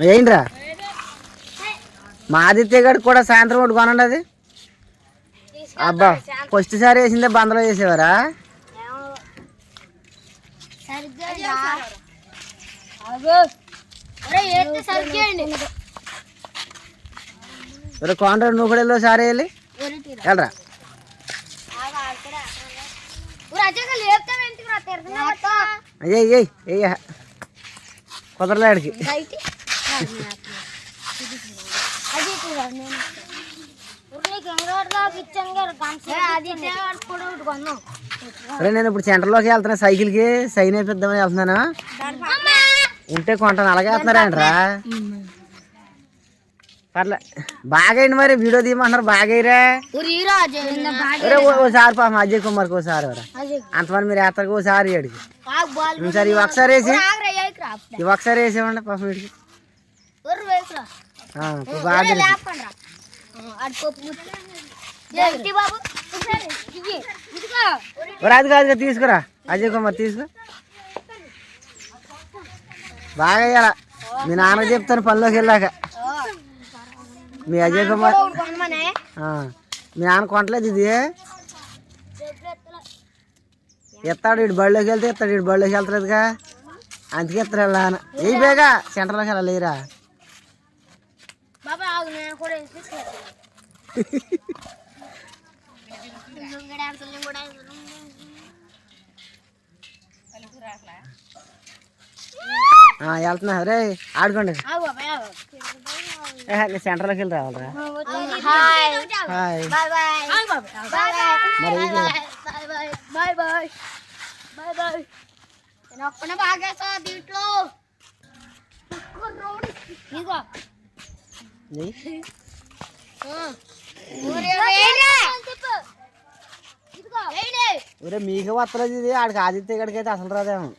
ఏంట్రా మా ఆదిత్య గారికి కూడా సాయంత్రం ఒకటి కొనండి అది. అబ్బా ఫస్ట్ సారి వేసిందే బందలో వేసేవారా? కాంట్రాక్ట్ నువ్వు కూడా వెళ్ళో సారి వెళ్ళి వెళ్ళరా. అయ్యే కుదరలేడికి. నేను ఇప్పుడు సెంటర్లోకి వెళ్తున్నా, సైకిల్కి సైన్ అయిపోద్దామని వెళ్తున్నాను. ఉంటే కొంటాను. అలాగే వెళ్తున్నారా ఏంట్రా? పర్లే బాగా అయింది. మరి వీడియో తీయమంటున్నారు బాగా అయ్యరా. ఓసారి పాపం అజయ్ కుమార్కి ఓసారి అంతమంది మీరు వేస్తారు ఓసారి అడిగి సరే ఇవి ఒకసారి వేసి వేసేవండి పాపం వీడికి బాగా. అది కాదుగా తీసుకురా అజయ్ కుమార్ తీసుకో. బాగా అయ్యాలా మీ నాన్నకి చెప్తాను పనిలోకి వెళ్ళాక. మీ అజయ్ కుమార్ మీ నాన్న కొనలేదు ఇది ఎత్తాడు. ఇటు బడిలోకి వెళ్తే ఎత్తాడు, ఇటు బడిలోకి వెళ్తలేదుగా అందుకే ఎత్తాడు వెళ్ళా. ఏ బేగా సెంటర్లోకి వెళ్ళలేరా? వెళ్తున్నా రే ఆడుకోండి. సెంటర్లోకి వెళ్ళి రావాలరా. ఒరే మీకు వస్తలేదు ఇది, ఆడికి ఆదిత్య గడికి అయితే అసలు రాదేమో.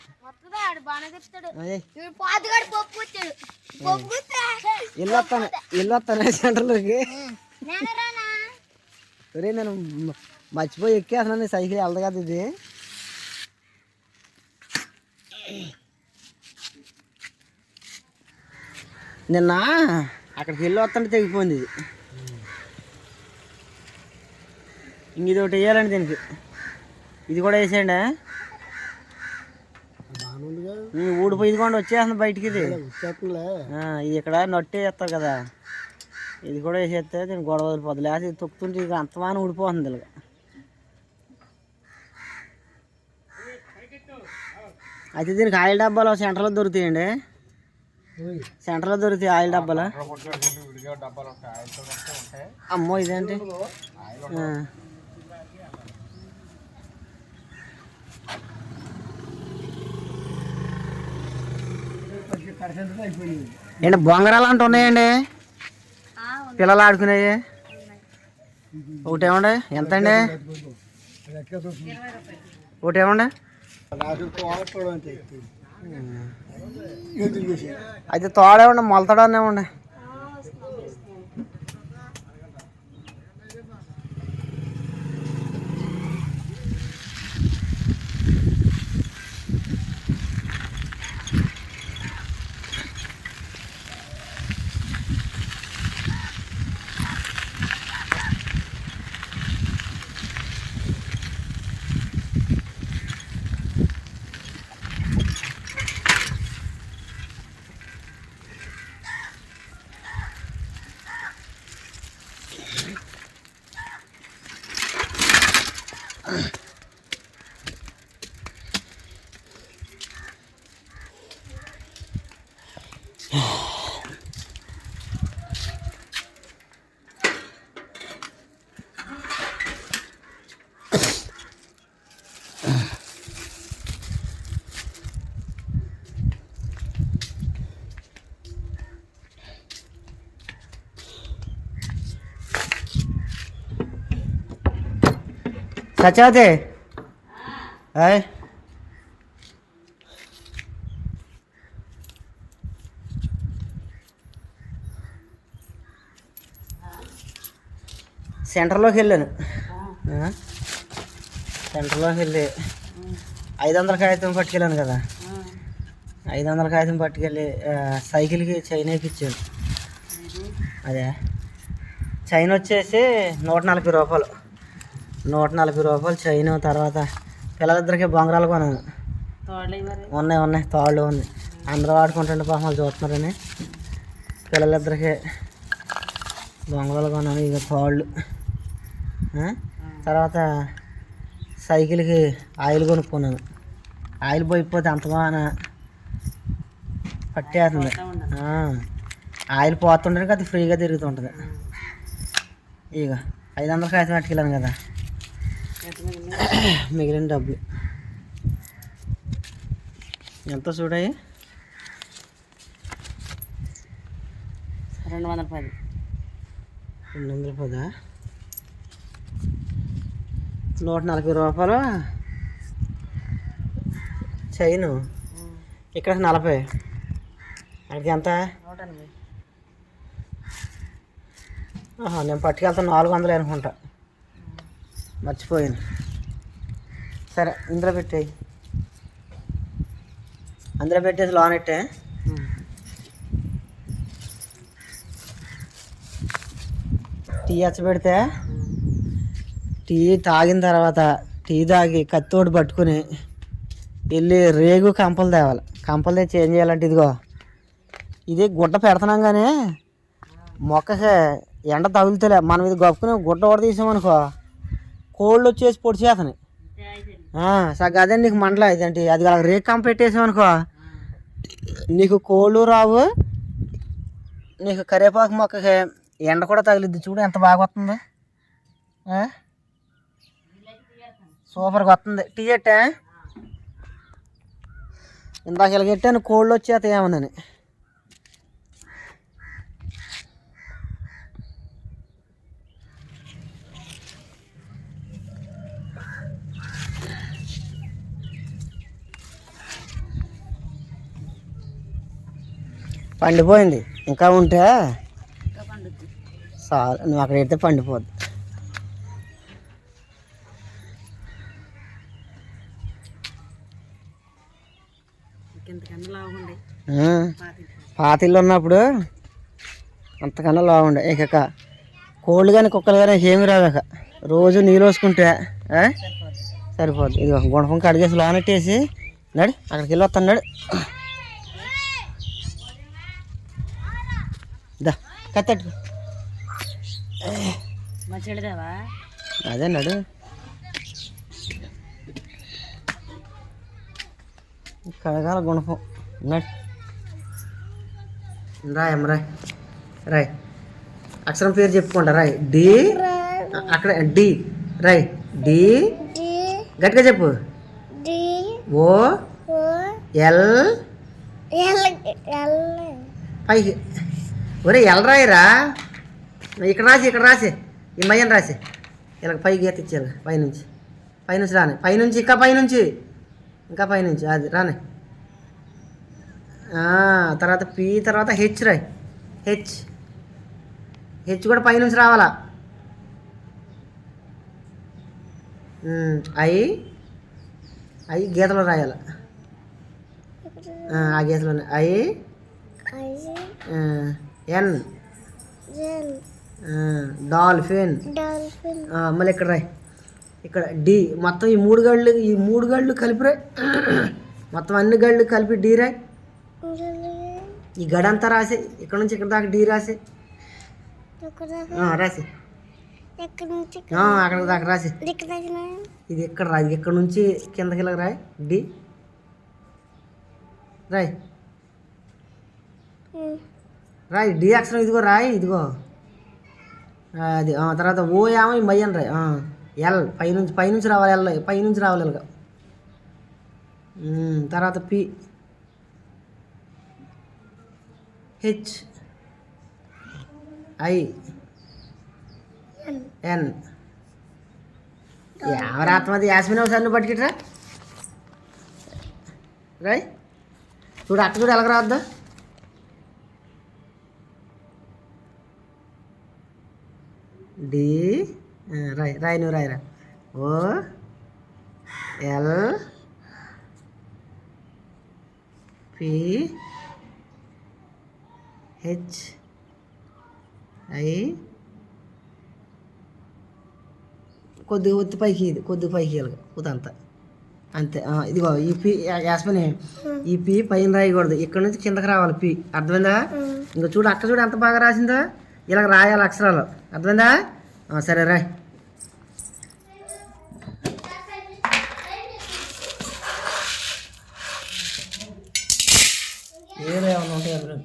ఇల్లు వస్తాను సెంటర్లోకి. ఒరే నేను మర్చిపోయి ఎక్కేస్తున్నాను సైకిల్ వెళ్తా కదా ఇది. నిన్న అక్కడికి వెళ్ళి వస్తుంటే తెగిపోయింది ఇది. ఇంక ఇది ఒకటి వేయాలండి దీనికి. ఇది కూడా వేసేయండి. ఊడిపోయి ఇదిగోండి వచ్చేస్తుంది బయటికి. ఇది ఇది ఇక్కడ నట్టు వేస్తారు కదా, ఇది కూడా వేసేస్తే దీనికి గొడవ వదిలిపోద్ది. లేకపోతే ఇది తొక్కుతుంటే ఇక అంతమానం ఊడిపోతుంది ఇలాగ. అయితే దీనికి ఆయిల్ డబ్బాలు సెంటర్లో దొరుకుతాయండి. సెంటర్లో దొరుకుతాయి ఆయిల్ డబ్బాలు. అమ్మో ఇదేంటి ఏంటి బొంగరాలు అంటూ ఉన్నాయండి పిల్లలు ఆడుకునేవి. ఒకటి ఏమండి ఎంత అండి? ఒకటి ఏమండి? అయితే తోడేమండి మొలతాడని ఏమండి? సత్యవతి హాయ్. సెంటర్లోకి వెళ్ళాను. సెంటర్లోకి వెళ్ళి 500 కాగితం పట్టుకెళ్ళాను కదా, 500 కాగితం పట్టుకెళ్ళి సైకిల్కి చైన్ వేయించాడు. అదే చైన్ వచ్చేసి 140 రూపాయలు. 140 రూపాయలు చైన్. తర్వాత పిల్లలిద్దరికి బొంగరాలు కొన్నాను. ఉన్నాయి తాళ్ళు ఉన్నాయి. అందరూ వాడుకుంటుంటే పాపం చూస్తున్నారని పిల్లలిద్దరికి బొంగరాలు కొన్నాను. ఇక తాళ్ళు. తర్వాత సైకిల్కి ఆయిల్ కొనుక్కున్నాను. ఆయిల్ పోయిపోతే అంత బాగా పట్టేస్తుంది. ఆయిల్ పోతుంటే అది ఫ్రీగా తిరుగుతుంటుంది. ఇక 500 కాగితం పట్టుకెళ్ళాను కదా, మిగిలిన డబ్బులు ఎంత చూడాయి? 210. 210. 140 రూపాయలు చైను. ఇక్కడ 40. అక్కడికి ఎంత? 180. నేను పట్టుకెళ్తాను 400 అనుకుంటా, మర్చిపోయాను. సరే ఇందులో పెట్టేయి. అందులో పెట్టేసి లోనెట్టే. టీ పెడితే టీ తాగిన తర్వాత టీ తాగి కత్తోడు పట్టుకుని వెళ్ళి రేగు కంపలు తేవాలి. కంపలు తెచ్చి ఏం చేయాలంటే ఇదిగో ఇది గుడ్డ పెడుతున్నాం కానీ మొక్కకి ఎండ తగులుతలే. మనం ఇది గొప్పకుని గుడ్డ కూడా తీసామనుకో కోళ్ళు వచ్చేసి పొడి చేతని సగ అదే నీకు మండల ఇదేంటి అది రేగు కంప పెట్టేసామనుకో నీకు కోళ్ళు రావు. నీకు కరివేపాకు మొక్కకి ఎండ కూడా తగిలిద్ది. చూడు ఎంత బాగా వస్తుందో, సూపర్గా వస్తుంది. టీ చెట్టే ఇందాక ఇలా పెట్టాను కోళ్ళు వచ్చేత ఏమని. పండిపోయింది. ఇంకా ఉంటే చాలు, నువ్వు అక్కడ పెడితే పండిపోద్ది. పాతిళ్ళు ఉన్నప్పుడు అంతకన్నా లాగుండే. ఇక కోళ్ళు కానీ కుక్కలు కానీ ఏమి రాదాక రోజు నీళ్ళు వేసుకుంటే సరిపోద్ది. ఇదిగో గుణపం కడిగేసి లోనెట్టేసి నడు అక్కడికి వెళ్ళి వస్తాను. నడు దా కత్తట్టు. అదే నడు. కడగాల గుణపం. నడు రాయ్ రాయ్. అక్షరం పేరు చెప్పుకుంటా. రాయ్ డి. అక్కడ డి రాయ్. డి గట్టిగా చెప్పు. ఓ ఎల్ పైకి. ఒరే ఎల్ రాయిరా. ఇక్కడ రాసి ఈ మయ్యని రాసి ఇలా పైకి ఎత్తిచ్చారు. పైనుంచి రాని. పైనుంచి ఇంకా పైనుంచి అది రాని. తర్వాత పి తర్వాత హెచ్ రాయ్. హెచ్ కూడా పైనుంచి రావాలా. ఐ గీతలో రాయాలి. ఆ గీతలోనే ఐ ఎన్ డాల్ఫిన్. మళ్ళీ ఇక్కడ రాయ్. ఇక్కడ డి. మొత్తం ఈ మూడు గళ్ళు కలిపి రాయ్. మొత్తం అన్ని గళ్ళు కలిపి డి రాయ్. ఈ గడంతా రాసి ఇక్కడ నుంచి ఇక్కడ దాకా డి రాసి అక్కడ దాకా రాసి. ఇది ఎక్కడ రాయి. ఇక్కడ నుంచి కిందకి ఇలా రాయ్. డి రాయ్. డి అక్షరం ఇదిగో రాయ్. ఇదిగో అది. తర్వాత ఓ ఏమో ఈ మయ్యని రాయ్. ఎల్ పైనుంచి రావాలి. ఎల్ పైనుంచి రావాలి ఇలాగా. తర్వాత పి హెచ్ ఐ ఎన్. ఎవరాత్మది యాస్మిన్ ఒకసారి నువ్వు పట్టుకిట్రా రాయ్. చూడు అట్ట చూడు ఎలాగ రావద్దా. డి రాయ్. నువ్వు రాయరా. ఓ ఎల్ PHI కొద్దిగా ఒత్తి పైకి ఇది కొద్దిగా పైకి ఇలాగ ఉదంతా అంతే. ఇదిగో ఈ పి యాస్మిని ఈ పి పైన రాయకూడదు, ఇక్కడ నుంచి కిందకి రావాలి పి. అర్థమైందా? ఇంకా చూడు అక్క చూడు ఎంత బాగా రాసిందా. ఇలాగ రాయాలి అక్షరాలు. అర్థమైందా? సరే రాయ్. ఏమన్నా ఉంటాయి అందులో.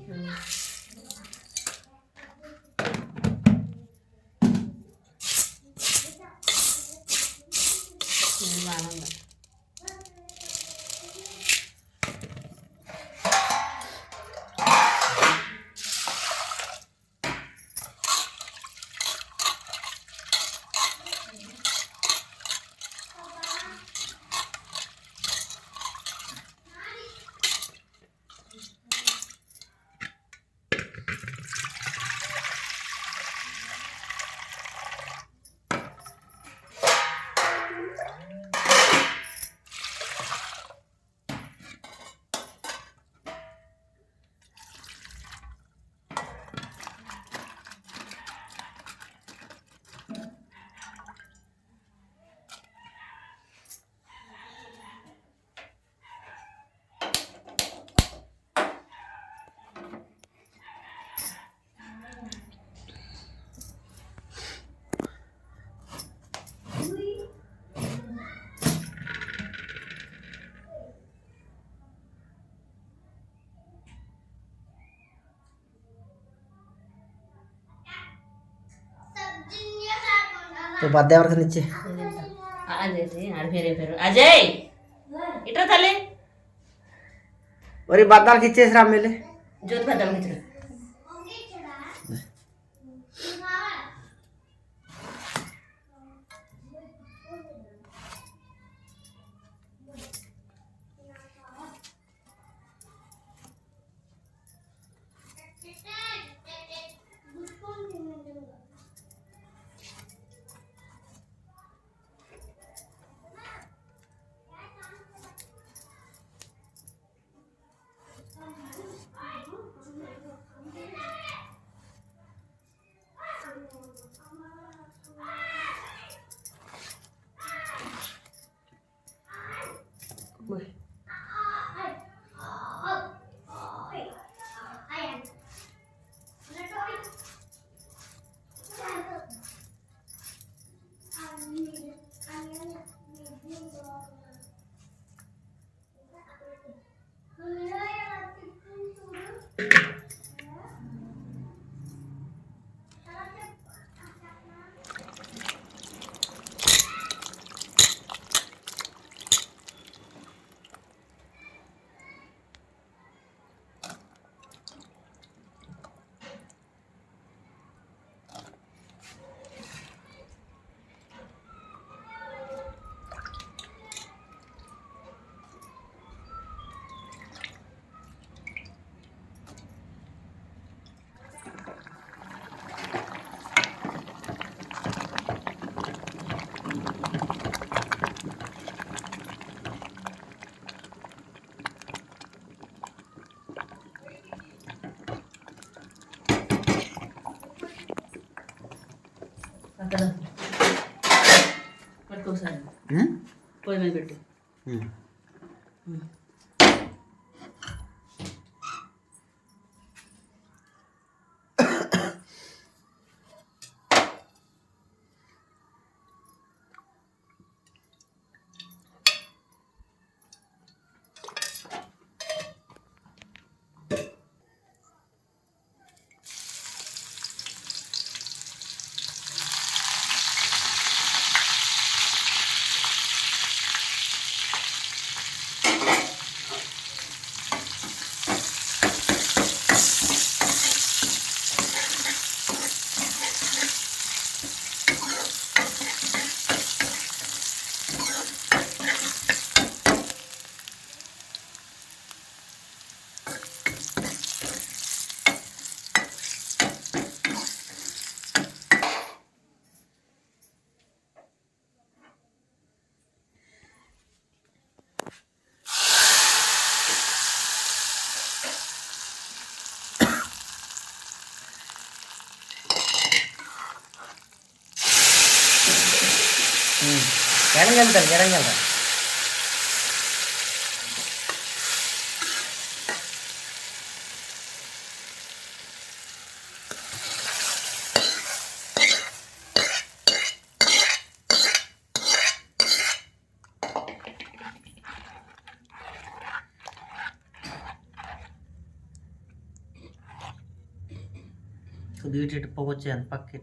బద్ద ఎవరికైనా ఇచ్చి అజయ్ ఇట్రా తల్లి మరి బద్దాలకి ఇచ్చేసి రా మళ్ళీ. జ్యోతి బద్దాలకి ఇచ్చిన పట్టుకోసారి పొయ్యి మీద పెట్టి ఎడంగెళ్తాను ఎడంగెళ్తా కొద్దిగా ఇటు పొగొచ్చేయండి పక్కకి